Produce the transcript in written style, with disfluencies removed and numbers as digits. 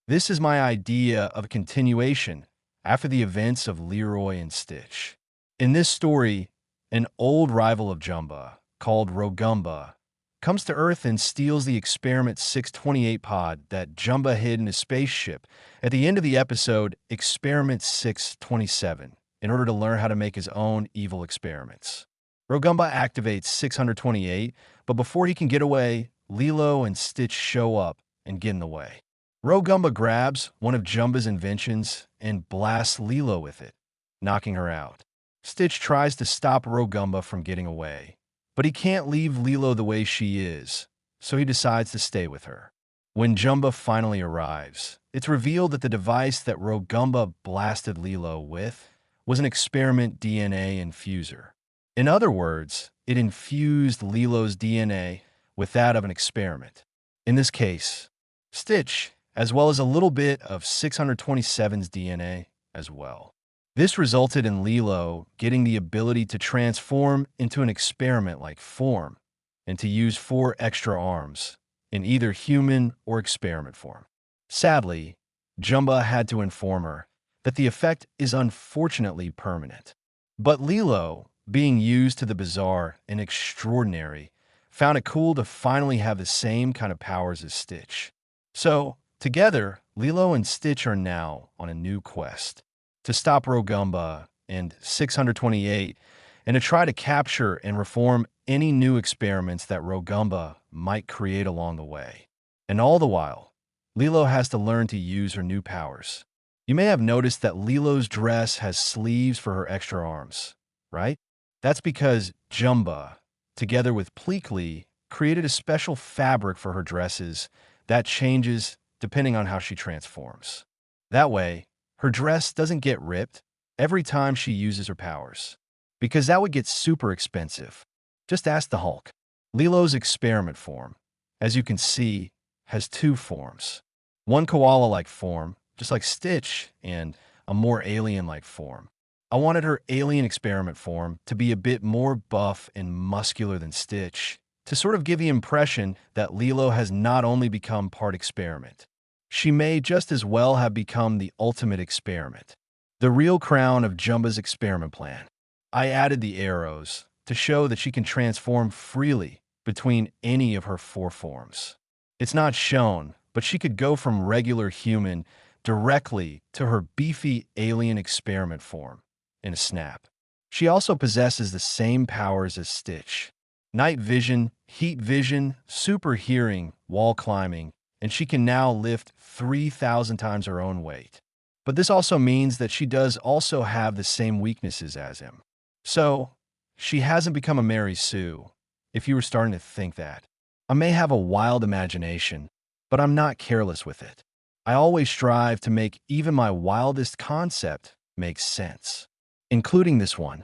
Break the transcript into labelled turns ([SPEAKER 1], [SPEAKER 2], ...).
[SPEAKER 1] This is my idea of a continuation after the events of Leroy and Stitch. In this story, an old rival of Jumba, called Rogumba, comes to Earth and steals the Experiment 628 pod that Jumba hid in his spaceship at the end of the episode Experiment 627 in order to learn how to make his own evil experiments. Rogumba activates 628, but before he can get away, Lilo and Stitch show up and get in the way. Rogumba grabs one of Jumba's inventions and blasts Lilo with it, knocking her out. Stitch tries to stop Rogumba from getting away, but he can't leave Lilo the way she is, so he decides to stay with her. When Jumba finally arrives, it's revealed that the device that Rogumba blasted Lilo with was an experiment DNA infuser. In other words, it infused Lilo's DNA with that of an experiment. In this case, Stitch, as well as a little bit of 627's DNA as well. This resulted in Lilo getting the ability to transform into an experiment-like form and to use 4 extra arms in either human or experiment form. Sadly, Jumba had to inform her that the effect is unfortunately permanent. But Lilo, being used to the bizarre and extraordinary, found it cool to finally have the same kind of powers as Stitch. So, together, Lilo and Stitch are now on a new quest to stop Rogumba and 628 and to try to capture and reform any new experiments that Rogumba might create along the way. And all the while, Lilo has to learn to use her new powers. You may have noticed that Lilo's dress has sleeves for her extra arms, right? That's because Jumba, together with Pelekai, created a special fabric for her dresses that changes depending on how she transforms. That way, her dress doesn't get ripped every time she uses her powers, because that would get super expensive. Just ask the Hulk. Lilo's experiment form, as you can see, has 2 forms. One koala-like form, just like Stitch, and a more alien-like form. I wanted her alien experiment form to be a bit more buff and muscular than Stitch, to sort of give the impression that Lilo has not only become part experiment, she may just as well have become the ultimate experiment, the real crown of Jumba's experiment plan. I added the arrows to show that she can transform freely between any of her 4 forms. It's not shown, but she could go from regular human directly to her beefy alien experiment form in a snap. She also possesses the same powers as Stitch: night vision, heat vision, super hearing, wall climbing, and she can now lift 3,000 times her own weight. But this also means that she does also have the same weaknesses as him. So, she hasn't become a Mary Sue, if you were starting to think that. I may have a wild imagination, but I'm not careless with it. I always strive to make even my wildest concept make sense, including this one.